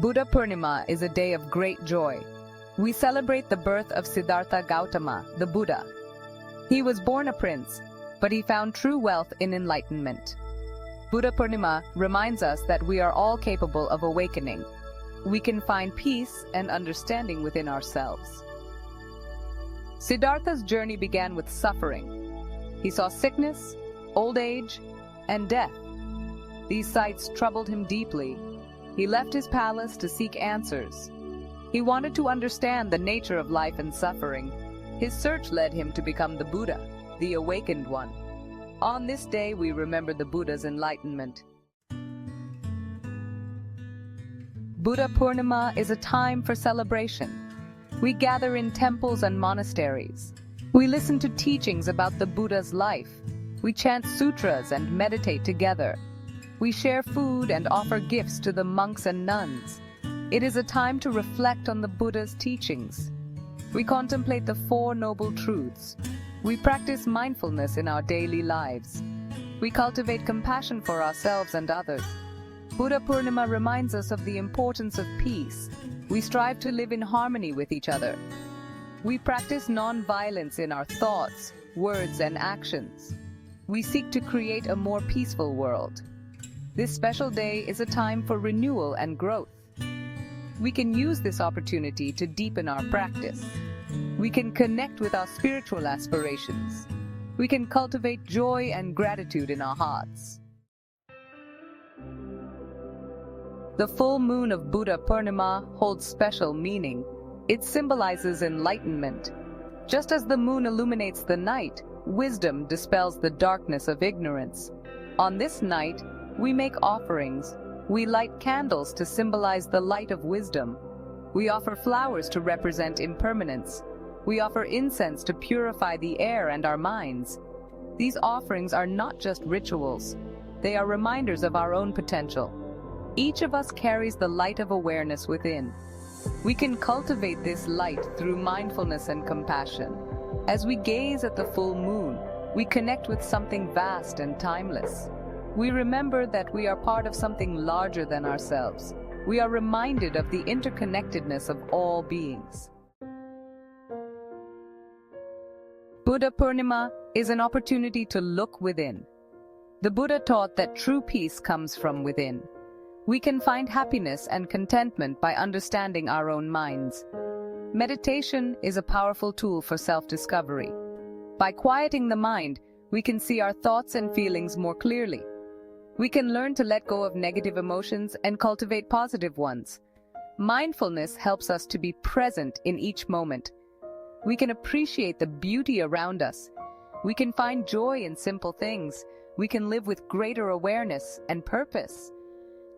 Buddha Purnima is a day of great joy. We celebrate the birth of Siddhartha Gautama, the Buddha. He was born a prince, but he found true wealth in enlightenment. Buddha Purnima reminds us that we are all capable of awakening. We can find peace and understanding within ourselves. Siddhartha's journey began with suffering. He saw sickness, old age, and death. These sights troubled him deeply. He left his palace to seek answers. He wanted to understand the nature of life and suffering. His search led him to become the Buddha, the awakened one. On this day, we remember the Buddha's enlightenment. Buddha Purnima is a time for celebration. We gather in temples and monasteries. We listen to teachings about the Buddha's life. We chant sutras and meditate together. We share food and offer gifts to the monks and nuns. It is a time to reflect on the Buddha's teachings. We contemplate the Four Noble Truths. We practice mindfulness in our daily lives. We cultivate compassion for ourselves and others. Buddha Purnima reminds us of the importance of peace. We strive to live in harmony with each other. We practice non-violence in our thoughts, words, and actions. We seek to create a more peaceful world. This special day is a time for renewal and growth. We can use this opportunity to deepen our practice. We can connect with our spiritual aspirations. We can cultivate joy and gratitude in our hearts. The full moon of Buddha Purnima holds special meaning. It symbolizes enlightenment. Just as the moon illuminates the night, wisdom dispels the darkness of ignorance. On this night, we make offerings. We light candles to symbolize the light of wisdom. We offer flowers to represent impermanence. We offer incense to purify the air and our minds. These offerings are not just rituals. They are reminders of our own potential. Each of us carries the light of awareness within. We can cultivate this light through mindfulness and compassion. As we gaze at the full moon, we connect with something vast and timeless. We remember that we are part of something larger than ourselves. We are reminded of the interconnectedness of all beings. Buddha Purnima is an opportunity to look within. The Buddha taught that true peace comes from within. We can find happiness and contentment by understanding our own minds. Meditation is a powerful tool for self-discovery. By quieting the mind, we can see our thoughts and feelings more clearly. We can learn to let go of negative emotions and cultivate positive ones. Mindfulness helps us to be present in each moment. We can appreciate the beauty around us. We can find joy in simple things. We can live with greater awareness and purpose.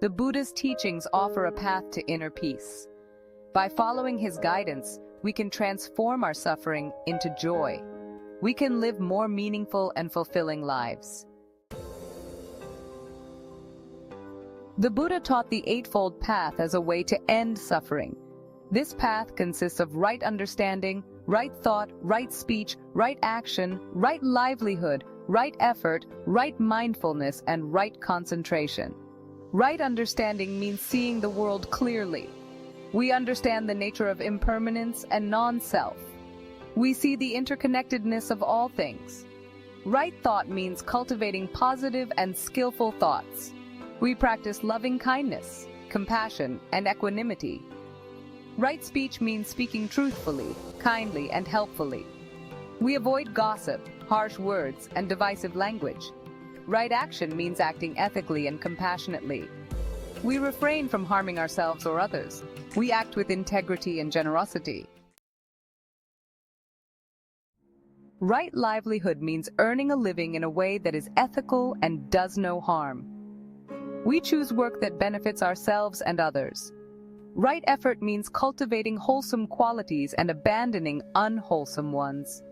The Buddha's teachings offer a path to inner peace. By following his guidance, we can transform our suffering into joy. We can live more meaningful and fulfilling lives. The Buddha taught the Eightfold Path as a way to end suffering. This path consists of right understanding, right thought, right speech, right action, right livelihood, right effort, right mindfulness, and right concentration. Right understanding means seeing the world clearly. We understand the nature of impermanence and non-self. We see the interconnectedness of all things. Right thought means cultivating positive and skillful thoughts. We practice loving kindness, compassion, and equanimity. Right speech means speaking truthfully, kindly, and helpfully. We avoid gossip, harsh words, and divisive language. Right action means acting ethically and compassionately. We refrain from harming ourselves or others. We act with integrity and generosity. Right livelihood means earning a living in a way that is ethical and does no harm. We choose work that benefits ourselves and others. Right effort means cultivating wholesome qualities and abandoning unwholesome ones.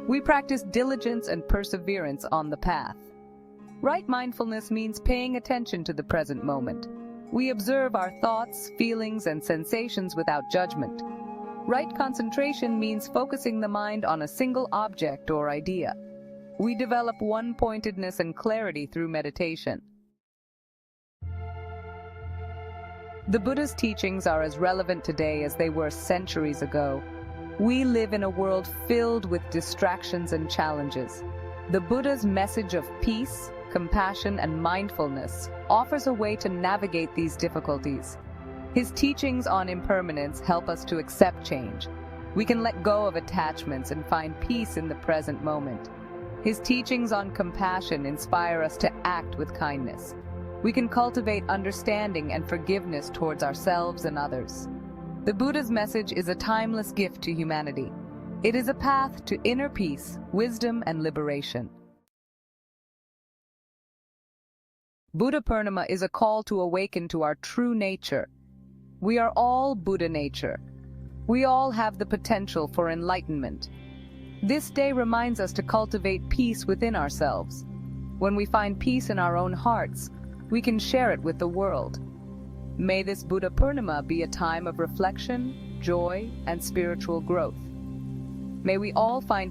We practice diligence and perseverance on the path. Right mindfulness means paying attention to the present moment. We observe our thoughts, feelings, and sensations without judgment. Right concentration means focusing the mind on a single object or idea. We develop one-pointedness and clarity through meditation. The Buddha's teachings are as relevant today as they were centuries ago. We live in a world filled with distractions and challenges. The Buddha's message of peace, compassion, and mindfulness offers a way to navigate these difficulties. His teachings on impermanence help us to accept change. We can let go of attachments and find peace in the present moment. His teachings on compassion inspire us to act with kindness. We can cultivate understanding and forgiveness towards ourselves and others. The Buddha's message is a timeless gift to humanity. It is a path to inner peace, wisdom, and liberation. Buddha Purnima is a call to awaken to our true nature. We are all Buddha nature. We all have the potential for enlightenment. This day reminds us to cultivate peace within ourselves. When we find peace in our own hearts, we can share it with the world. May this Buddha Purnima be a time of reflection, joy, and spiritual growth. May we all find